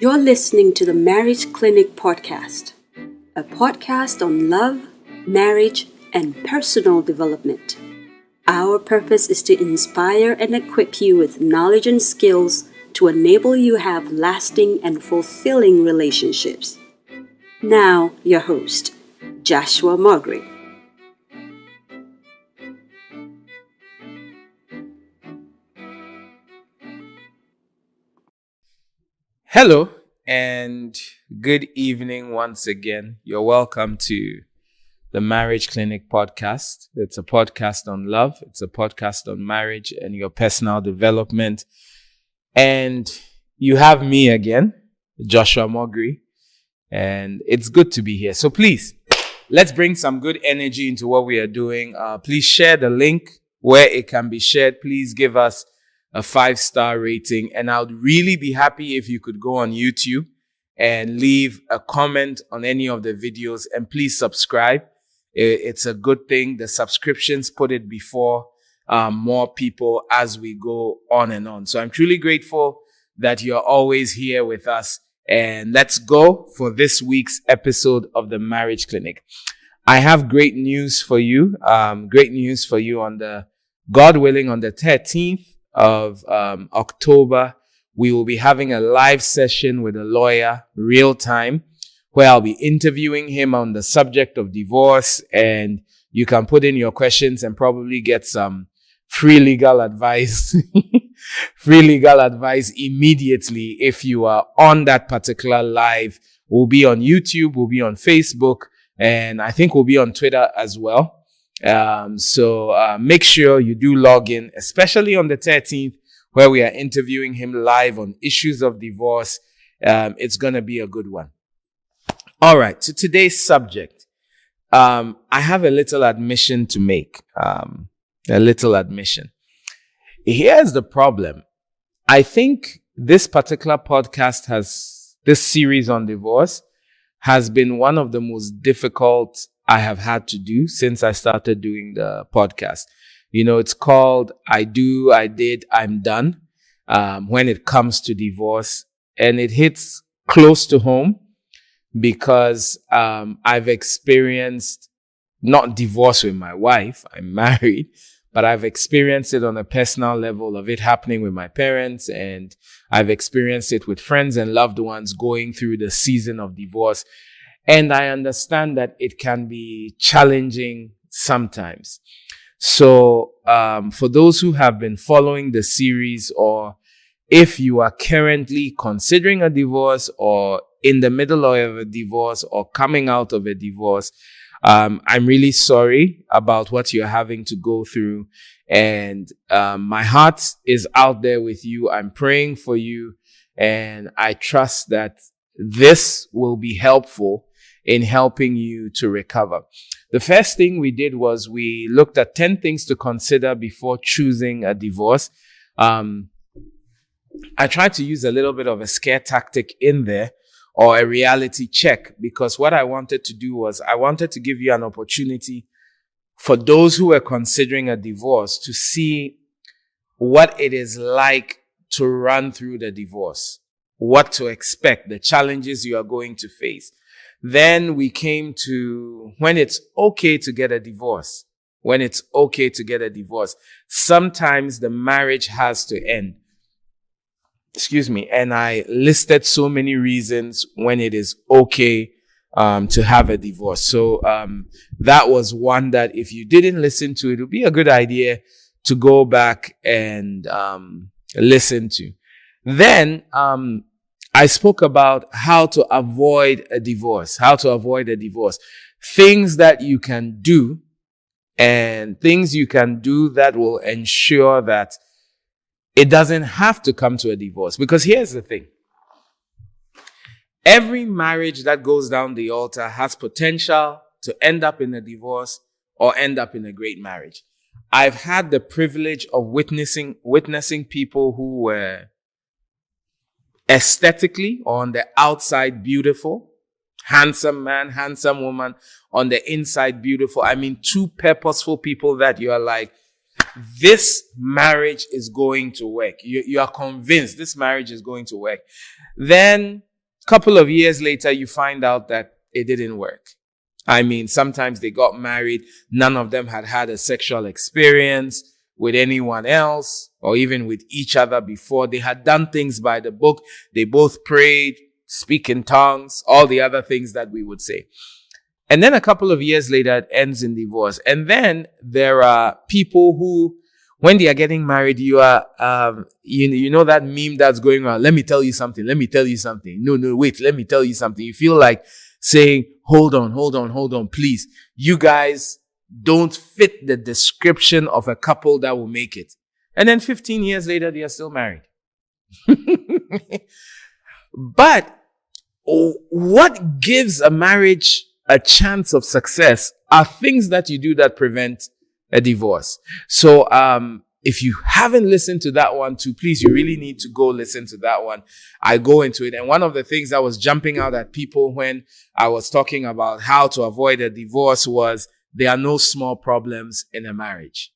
You're listening to the Marriage Clinic Podcast, a podcast on love, marriage, and personal development. Our purpose is to inspire and equip you with knowledge and skills to enable you to have lasting and fulfilling relationships. Now, your host, Joshua Margaret. Hello and good evening once again. You're welcome to the Marriage Clinic Podcast. It's a podcast on love. It's a podcast on marriage and your personal development. And you have me again, Joshua Mogri, and it's good to be here. So please, let's bring some good energy into what we are doing. Please share the link where it can be shared. Please give us a 5-star rating. And I would really be happy if you could go on YouTube and leave a comment on any of the videos. And please subscribe. It's a good thing. The subscriptions put it before more people as we go on and on. So I'm truly grateful that you're always here with us. And let's go for this week's episode of the Marriage Clinic. I have great news for you. Great news for you on the, God willing, on the 13th of October, we will be having a live session with a lawyer, real time, where I'll be interviewing him on the subject of divorce, and you can put in your questions and probably get some free legal advice, immediately if you are on that particular live. We'll be on YouTube, we'll be on Facebook, and I think we'll be on Twitter as well. So make sure you do log in, especially on the 13th, where we are interviewing him live on issues of divorce. It's going to be a good one. All right. So today's subject, I have a little admission to make, Here's the problem. I think this particular podcast this series on divorce has been one of the most difficult I have had to do since I started doing the podcast. You know, it's called I Do, I Did, I'm Done, when it comes to divorce. And it hits close to home because I've experienced not divorce with my wife, I'm married, but I've experienced it on a personal level of it happening with my parents, and I've experienced it with friends and loved ones going through the season of divorce. And I understand that it can be challenging sometimes. So for those who have been following the series, or if you are currently considering a divorce or in the middle of a divorce or coming out of a divorce, I'm really sorry about what you're having to go through. And my heart is out there with you. I'm praying for you. And I trust that this will be helpful in helping you to recover. The first thing we did was we looked at 10 things to consider before choosing a divorce. I tried to use a little bit of a scare tactic in there, or a reality check, because what I wanted to do was I wanted to give you an opportunity for those who are considering a divorce to see what it is like to run through the divorce, what to expect, the challenges you are going to face. Then we came to when it's okay to get a divorce. When it's okay to get a divorce. Sometimes the marriage has to end. And I listed so many reasons when it is okay to have a divorce. So that was one that if you didn't listen to, it would be a good idea to go back and listen to. Then I spoke about how to avoid a divorce, things that you can do, and things you can do that will ensure that it doesn't have to come to a divorce. Because here's the thing. Every marriage that goes down the altar has potential to end up in a divorce or end up in a great marriage. I've had the privilege of witnessing people who were aesthetically or on the outside beautiful, handsome man, handsome woman, on the inside beautiful. I mean, two purposeful people that you are like, this marriage is going to work. You are convinced this marriage is going to work. Then Couple of years later, you find out that it didn't work. I mean, sometimes they got married. None of them had had a sexual experience with anyone else or even with each other before. They had done things by the book. They both prayed, speak in tongues, all the other things that we would say. And then a couple of years later, it ends in divorce. And then there are people who, when they are getting married, you are, you know that meme that's going around. Let me tell you something. Let me tell you something. No, wait. Let me tell you something. You feel like saying, hold on, please. You guys don't fit the description of a couple that will make it. And then 15 years later, they are still married. But what gives a marriage a chance of success are things that you do that prevent a divorce. So, if you haven't listened to that one too, please, you really need to go listen to that one. I go into it. And one of the things that was jumping out at people when I was talking about how to avoid a divorce was there are no small problems in a marriage.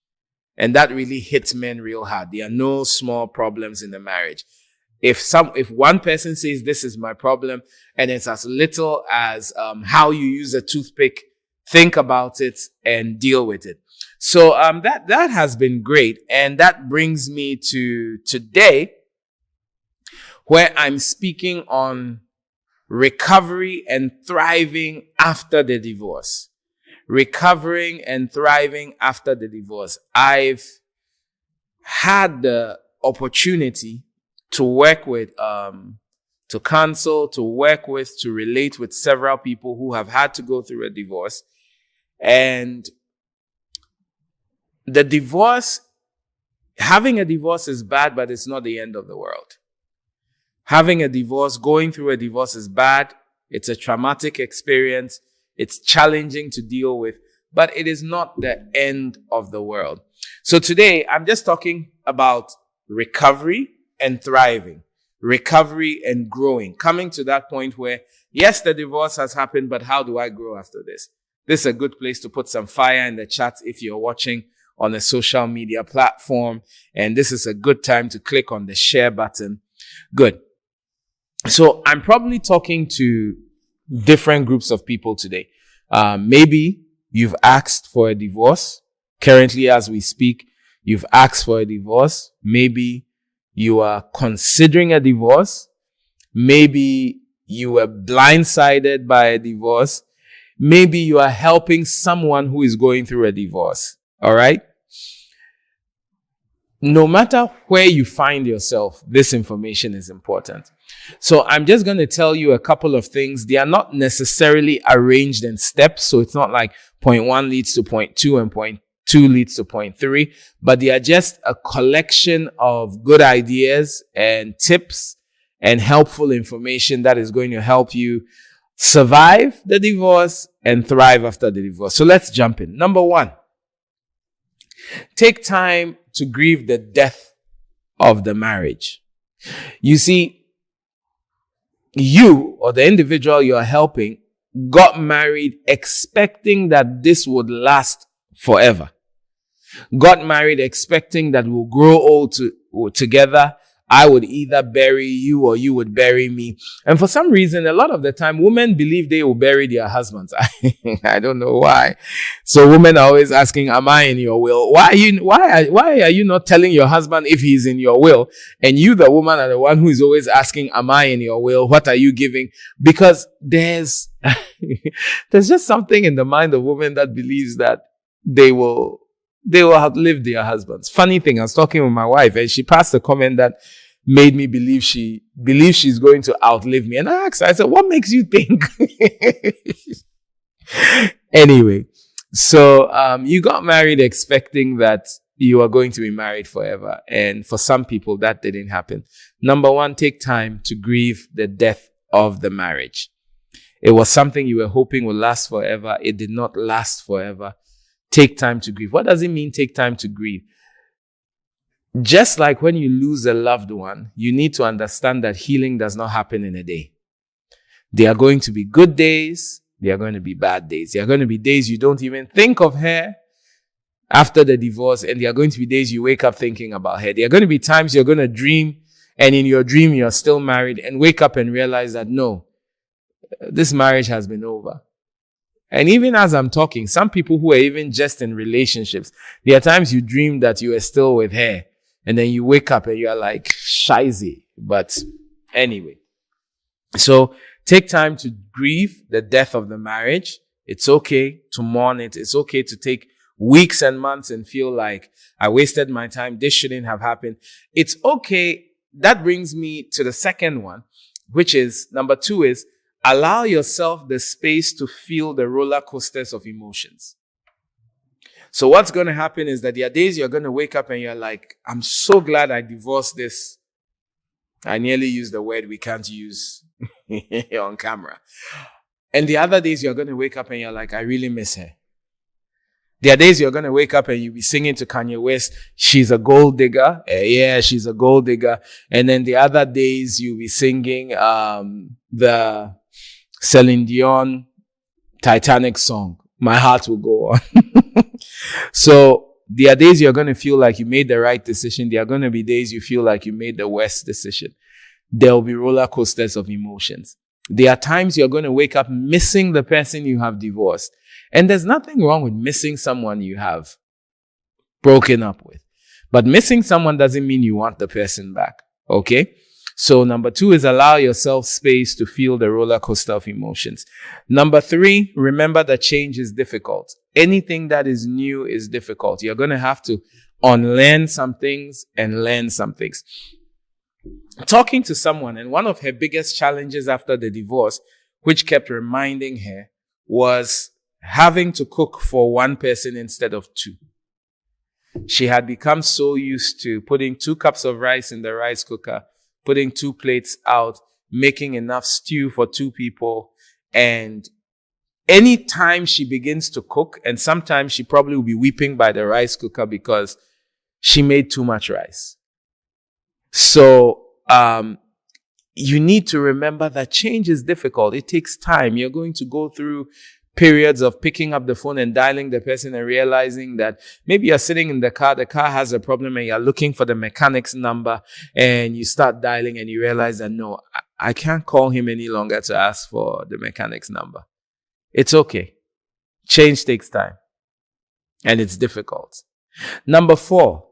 And that really hits men real hard. There are no small problems in the marriage. If one person says this is my problem and it's as little as how you use a toothpick, think about it and deal with it. So that has been great. And that brings me to today, where I'm speaking on recovery and thriving after the divorce. Recovering and thriving after the divorce. I've had the opportunity to work with, to counsel, to work with, to relate with several people who have had to go through a divorce. And the divorce, having a divorce is bad, but it's not the end of the world. Having a divorce, going through a divorce is bad. It's a traumatic experience. It's challenging to deal with, but it is not the end of the world. So today, I'm just talking about recovery and thriving, recovery and growing, coming to that point where, yes, the divorce has happened, but how do I grow after this? This is a good place to put some fire in the chat if you're watching on a social media platform. And this is a good time to click on the share button. Good. So I'm probably talking to different groups of people today. Maybe you've asked for a divorce. Currently, as we speak, you've asked for a divorce. Maybe you are considering a divorce. Maybe you were blindsided by a divorce. Maybe you are helping someone who is going through a divorce. All right. No matter where you find yourself, this information is important. So I'm just going to tell you a couple of things. They are not necessarily arranged in steps. So it's not like point 1 leads to point 2 and point 2 leads to point 3, but they are just a collection of good ideas and tips and helpful information that is going to help you survive the divorce and thrive after the divorce. So let's jump in. Number 1, take time to grieve the death of the marriage. You see, you or the individual you are helping got married expecting that this would last forever. Got married expecting that we'll grow old together. I would either bury you or you would bury me. And for some reason, a lot of the time, women believe they will bury their husbands. I don't know why. So women are always asking, am I in your will? Why are you not telling your husband if he's in your will? And you, the woman, are the one who is always asking, am I in your will? What are you giving? Because there's just something in the mind of women that believes that they will outlive their husbands. Funny thing, I was talking with my wife and she passed a comment that made me believe she believes she's going to outlive me. And I asked her, I said, what makes you think? Anyway, so you got married expecting that you are going to be married forever. And for some people, that didn't happen. Number 1, take time to grieve the death of the marriage. It was something you were hoping would last forever. It did not last forever. Take time to grieve. What does it mean, take time to grieve? Just like when you lose a loved one, you need to understand that healing does not happen in a day. There are going to be good days. There are going to be bad days. There are going to be days you don't even think of her after the divorce. And there are going to be days you wake up thinking about her. There are going to be times you're going to dream And in your dream, you're still married, and wake up and realize that no, this marriage has been over. And even as I'm talking, some people who are even just in relationships, there are times you dream that you are still with her, and then you wake up and you're like, shizy. But anyway, so take time to grieve the death of the marriage. It's okay to mourn it. It's okay to take weeks and months and feel like I wasted my time. This shouldn't have happened. It's okay. That brings me to the second one, which is number 2 is allow yourself the space to feel the roller coasters of emotions. So what's going to happen is that there are days you're going to wake up and you're like, I'm so glad I divorced this. I nearly used the word we can't use on camera. And the other days you're going to wake up and you're like, I really miss her. There are days you're going to wake up and you'll be singing to Kanye West, she's a gold digger. Yeah, she's a gold digger. And then the other days you'll be singing the Celine Dion Titanic song, My Heart Will Go On. So there are days you're going to feel like you made the right decision. There are going to be days you feel like you made the worst decision. There will be roller coasters of emotions. There are times you're going to wake up missing the person you have divorced. And there's nothing wrong with missing someone you have broken up with. But missing someone doesn't mean you want the person back. Okay? So number 2 is allow yourself space to feel the roller coaster of emotions. Number 3, remember that change is difficult. Anything that is new is difficult. You're going to have to unlearn some things and learn some things. Talking to someone, and one of her biggest challenges after the divorce, which kept reminding her, was having to cook for one person instead of 2. She had become so used to putting 2 cups of rice in the rice cooker, putting 2 plates out, making enough stew for 2 people. And anytime she begins to cook, and sometimes she probably will be weeping by the rice cooker because she made too much rice. So, you need to remember that change is difficult. It takes time. You're going to go through periods of picking up the phone and dialing the person and realizing that maybe you're sitting in the car has a problem and you're looking for the mechanic's number, and you start dialing and you realize that no, I can't call him any longer to ask for the mechanic's number. It's okay. Change takes time and it's difficult. Number 4,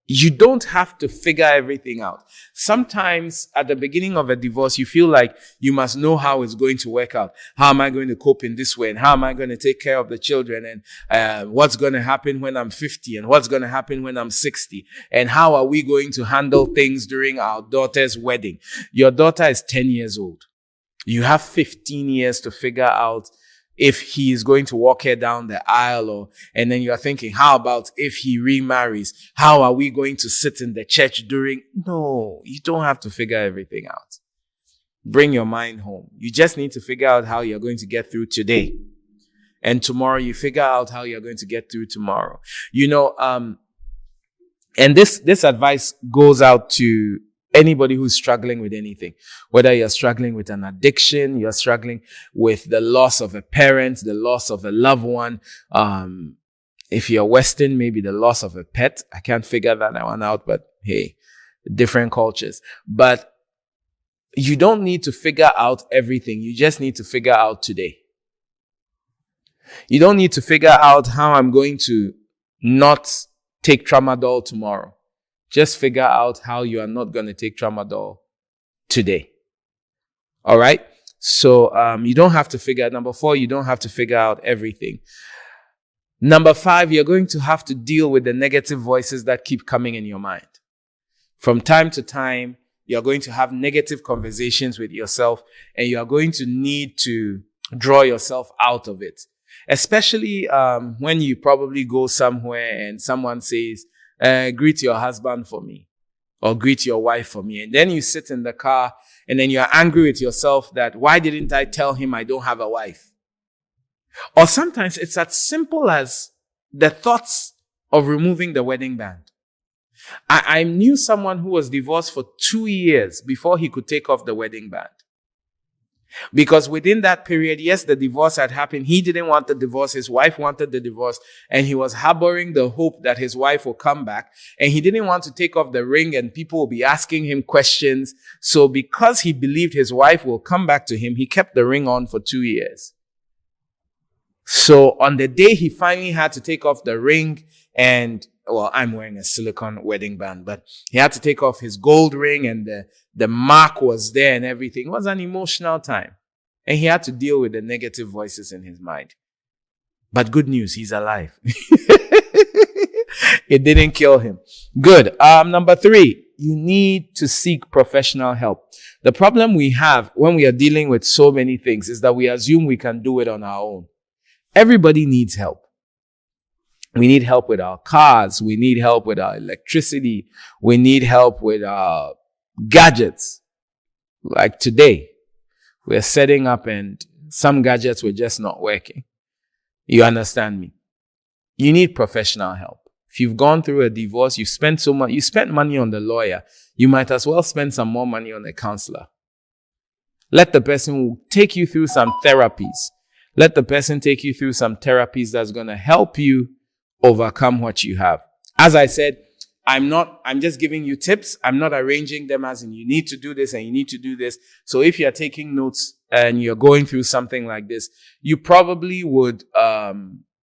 you don't have to figure everything out. Sometimes at the beginning of a divorce, you feel like you must know how it's going to work out. How am I going to cope in this way? And how am I going to take care of the children? And what's going to happen when I'm 50? And what's going to happen when I'm 60? And how are we going to handle things during our daughter's wedding? Your daughter is 10 years old. You have 15 years to figure out if he is going to walk her down the aisle, and then you're thinking, how about if he remarries? How are we going to sit in the church during? No, you don't have to figure everything out. Bring your mind home. You just need to figure out how you're going to get through today. And tomorrow you figure out how you're going to get through tomorrow. And this advice goes out to anybody who's struggling with anything, whether you're struggling with an addiction, you're struggling with the loss of a parent, the loss of a loved one. If you're Western, maybe the loss of a pet. I can't figure that one out, but hey, different cultures. But you don't need to figure out everything. You just need to figure out today. You don't need to figure out how I'm going to not take tramadol tomorrow. Just figure out how you are not going to take tramadol today. All right? So you don't have to figure out. Number 4, you don't have to figure out everything. Number 5, you're going to have to deal with the negative voices that keep coming in your mind. From time to time, you're going to have negative conversations with yourself, and you're going to need to draw yourself out of it. Especially when you probably go somewhere and someone says, greet your husband for me, or greet your wife for me. And then you sit in the car and then you're angry with yourself that, why didn't I tell him I don't have a wife? Or sometimes it's as simple as the thoughts of removing the wedding band. I knew someone who was divorced for 2 years before he could take off the wedding band. Because within that period, yes, the divorce had happened. He didn't want the divorce. His wife wanted the divorce. And he was harboring the hope that his wife will come back. And he didn't want to take off the ring and people will be asking him questions. So because he believed his wife will come back to him, he kept the ring on for 2 years. So on the day he finally had to take off the ring and, well, I'm wearing a silicone wedding band, but he had to take off his gold ring and the mark was there and everything. It was an emotional time. And he had to deal with the negative voices in his mind. But good news, he's alive. It didn't kill him. Good. Number 3, you need to seek professional help. The problem we have when we are dealing with so many things is that we assume we can do it on our own. Everybody needs help. We need help with our cars. We need help with our electricity. We need help with our gadgets. Like today, we're setting up and some gadgets were just not working. You understand me? You need professional help. If you've gone through a divorce, you spent money on the lawyer. You might as well spend some more money on a counselor. Let the person who take you through some therapies. Let the person take you through some therapies that's going to help you overcome what you have. As I said, I'm just giving you tips. I'm not arranging them as in you need to do this and you need to do this. So if you're taking notes and you're going through something like this, you probably would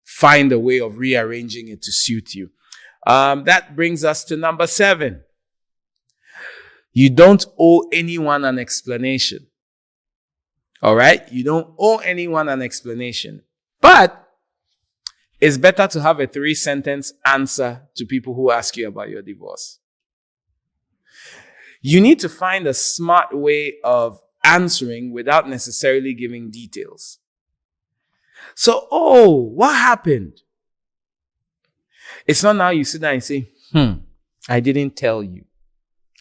find a way of rearranging it to suit you. That brings us to number 7. You don't owe anyone an explanation. All right? You don't owe anyone an explanation. But it's better to have a 3-sentence answer to people who ask you about your divorce. You need to find a smart way of answering without necessarily giving details. So, what happened? It's not now you sit down and say, I didn't tell you.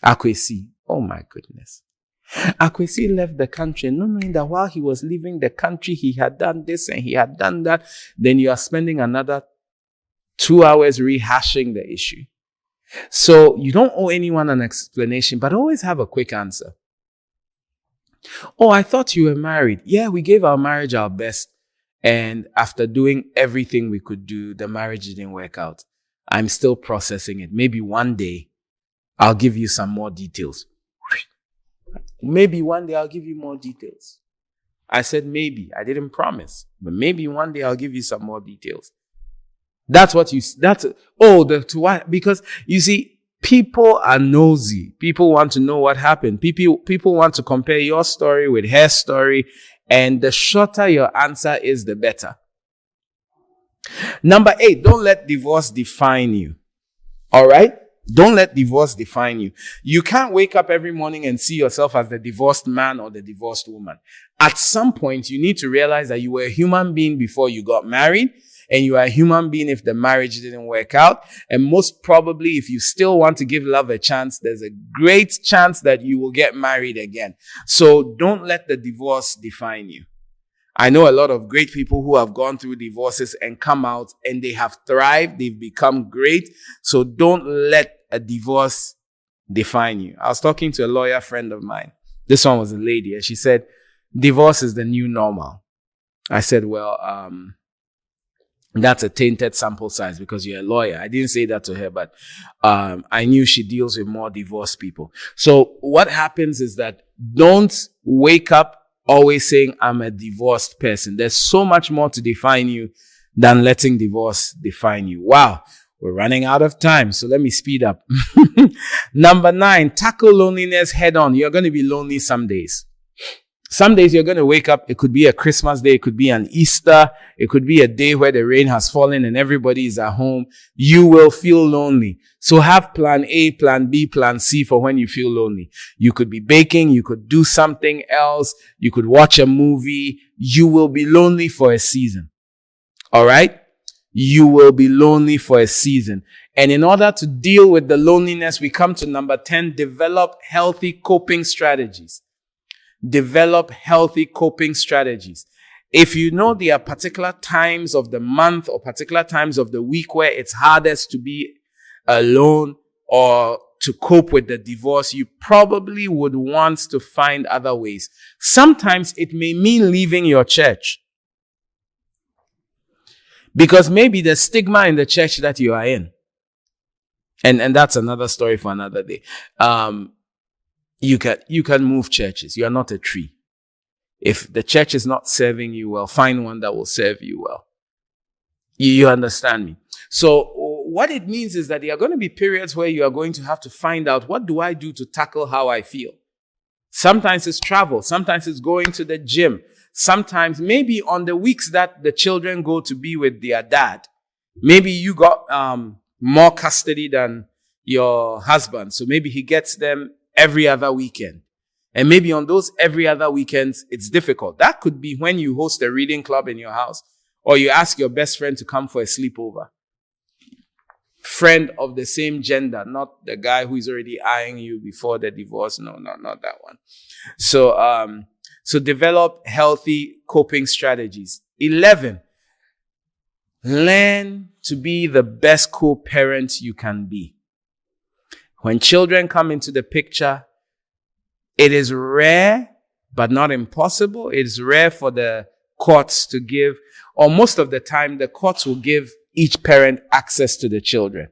Akwesi, oh my goodness. Akwesi left the country, not knowing that while he was leaving the country, he had done this and he had done that. Then you are spending another 2 hours rehashing the issue. So you don't owe anyone an explanation, but always have a quick answer. Oh, I thought you were married. Yeah, we gave our marriage our best. And after doing everything we could do, the marriage didn't work out. I'm still processing it. Maybe one day I'll give you some more details. Maybe one day I'll give you more details. I said maybe. I didn't promise. But maybe one day I'll give you some more details. Because you see, people are nosy. People want to know what happened. People want to compare your story with her story. And the shorter your answer is, the better. Number 8, don't let divorce define you. All right? Don't let divorce define you. You can't wake up every morning and see yourself as the divorced man or the divorced woman. At some point, you need to realize that you were a human being before you got married, and you are a human being if the marriage didn't work out. And most probably, if you still want to give love a chance, there's a great chance that you will get married again. So don't let the divorce define you. I know a lot of great people who have gone through divorces and come out and they have thrived. They've become great. So don't let a divorce define you. I was talking to a lawyer friend of mine. This one was a lady, and she said, divorce is the new normal. I said, well, that's a tainted sample size because you're a lawyer. I didn't say that to her, but I knew she deals with more divorced people. So what happens is that don't wake up always saying, I'm a divorced person. There's so much more to define you than letting divorce define you. Wow, we're running out of time, so let me speed up. Number 9, tackle loneliness head on. You're going to be lonely some days. Some days you're going to wake up. It could be a Christmas day. It could be an Easter. It could be a day where the rain has fallen and everybody is at home. You will feel lonely. So have plan A, plan B, plan C for when you feel lonely. You could be baking. You could do something else. You could watch a movie. You will be lonely for a season. All right? You will be lonely for a season. And in order to deal with the loneliness, we come to number 10, develop healthy coping strategies. Develop healthy coping strategies. If you know there are particular times of the month or particular times of the week where it's hardest to be alone or to cope with the divorce, you probably would want to find other ways. Sometimes it may mean leaving your church. Because maybe the stigma in the church that you are in, and that's another story for another day. You can move churches. You are not a tree. If the church is not serving you well, find one that will serve you well. You understand me? So what it means is that there are going to be periods where you are going to have to find out, what do I do to tackle how I feel? Sometimes it's travel. Sometimes it's going to the gym. Sometimes maybe on the weeks that the children go to be with their dad, maybe you got more custody than your husband. So maybe he gets them every other weekend. And maybe on those every other weekends, it's difficult. That could be when you host a reading club in your house, or you ask your best friend to come for a sleepover. Friend of the same gender, not the guy who is already eyeing you before the divorce. No, not that one. So develop healthy coping strategies. 11, learn to be the best co-parent you can be. When children come into the picture, it is rare, but not impossible. It is rare for the courts to give, or most of the time, the courts will give each parent access to the children.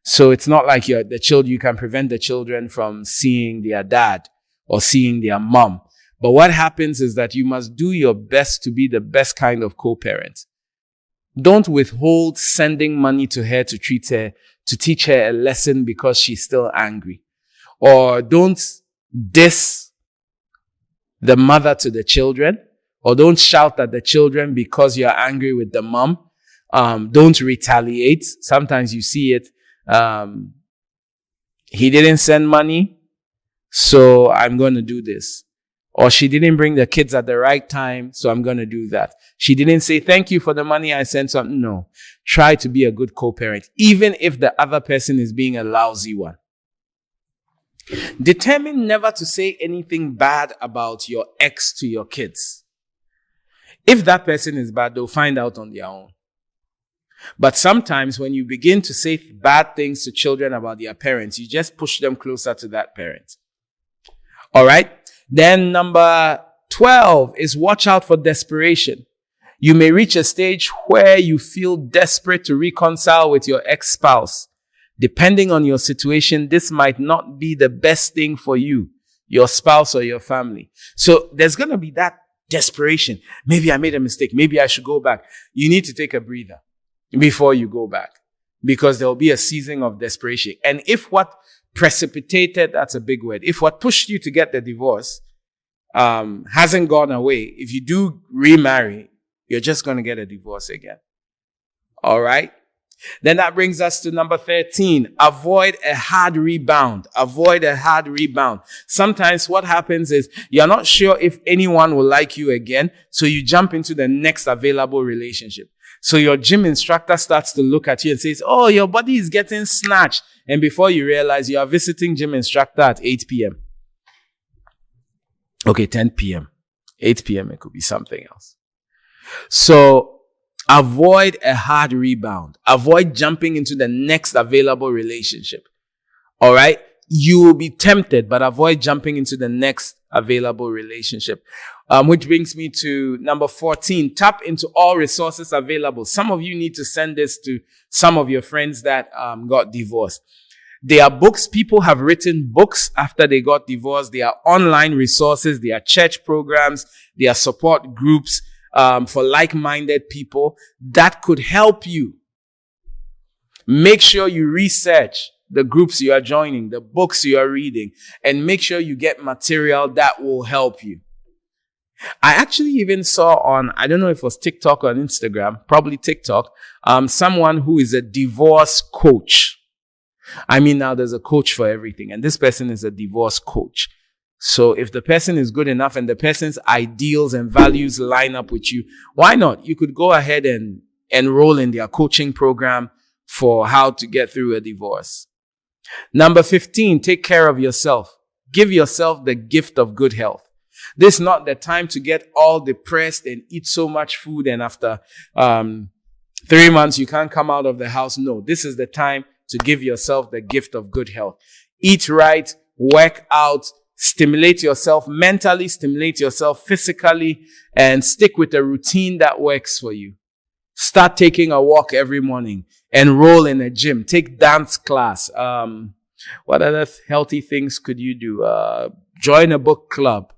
So it's not like you can prevent the children from seeing their dad or seeing their mom. But what happens is that you must do your best to be the best kind of co-parent. Don't withhold sending money to her to teach her a lesson because she's still angry. Or don't diss the mother to the children, or don't shout at the children because you're angry with the mom. Don't retaliate. Sometimes you see it. He didn't send money, so I'm going to do this. Or she didn't bring the kids at the right time, so I'm going to do that. She didn't say, thank you for the money I sent. Something. No. Try to be a good co-parent, even if the other person is being a lousy one. Determine never to say anything bad about your ex to your kids. If that person is bad, they'll find out on their own. But sometimes when you begin to say bad things to children about their parents, you just push them closer to that parent. All right? Then number 12 is watch out for desperation. You may reach a stage where you feel desperate to reconcile with your ex-spouse. Depending on your situation, this might not be the best thing for you, your spouse, or your family. So there's going to be that desperation. Maybe I made a mistake. Maybe I should go back. You need to take a breather before you go back, because there will be a season of desperation. And if what precipitated, that's a big word, if what pushed you to get the divorce hasn't gone away, if you do remarry, you're just going to get a divorce again. All right? Then that brings us to number 13. Avoid a hard rebound. Avoid a hard rebound. Sometimes what happens is you're not sure if anyone will like you again, so you jump into the next available relationship. So your gym instructor starts to look at you and says, oh, your body is getting snatched. And before you realize, you are visiting gym instructor at 8 p.m. Okay, 10 p.m. 8 p.m. it could be something else. So avoid a hard rebound. Avoid jumping into the next available relationship. All right? You will be tempted, but avoid jumping into the next available relationship. Which brings me to number 14. Tap into all resources available. Some of you need to send this to some of your friends that got divorced. There are books. People have written books after they got divorced. There are online resources. There are church programs. There are support groups for like-minded people that could help you. Make sure you research the groups you are joining, the books you are reading, and make sure you get material that will help you. I actually even saw on, I don't know if it was TikTok or Instagram, probably TikTok, someone who is a divorce coach. I mean, now there's a coach for everything, and this person is a divorce coach. So if the person is good enough and the person's ideals and values line up with you, why not? You could go ahead and enroll in their coaching program for how to get through a divorce. Number 15, take care of yourself. Give yourself the gift of good health. This is not the time to get all depressed and eat so much food, and after 3 months you can't come out of the house. No, this is the time to give yourself the gift of good health. Eat right, work out, stimulate yourself mentally, stimulate yourself physically, and stick with a routine that works for you. Start taking a walk every morning. Enroll in a gym. Take dance class. What other healthy things could you do? Join a book club.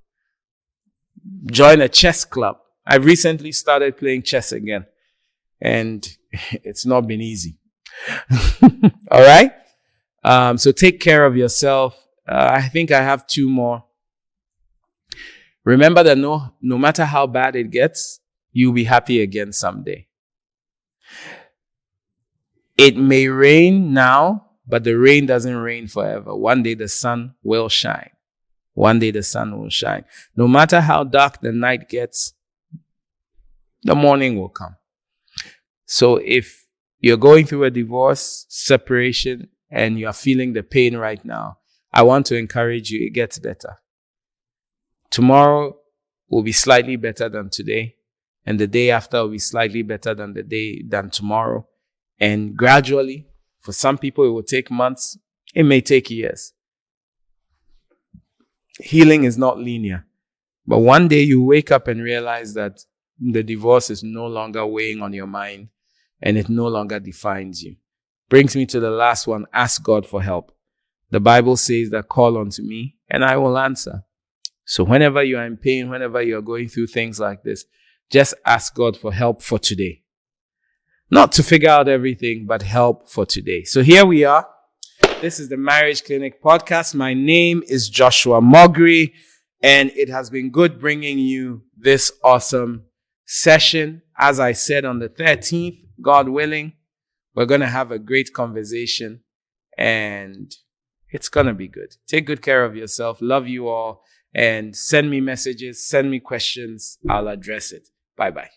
Join a chess club. I've recently started playing chess again, and it's not been easy. All right? So take care of yourself. I think I have 2 more. Remember that no matter how bad it gets, you'll be happy again someday. It may rain now, but the rain doesn't rain forever. One day the sun will shine. One day the sun will shine. No matter how dark the night gets, the morning will come. So if you're going through a divorce, separation, and you are feeling the pain right now, I want to encourage you, it gets better. Tomorrow will be slightly better than today, and the day after will be slightly better than tomorrow. And gradually, for some people, it will take months. It may take years. Healing is not linear. But one day you wake up and realize that the divorce is no longer weighing on your mind and it no longer defines you. Brings me to the last one. Ask God for help. The Bible says that call unto me and I will answer. So whenever you are in pain, whenever you are going through things like this, just ask God for help for today. Not to figure out everything, but help for today. So here we are. This is the Marriage Clinic podcast. My name is Joshua Mogri, and it has been good bringing you this awesome session. As I said, on the 13th, God willing, we're going to have a great conversation, and it's going to be good. Take good care of yourself. Love you all, and send me messages, send me questions. I'll address it. Bye-bye.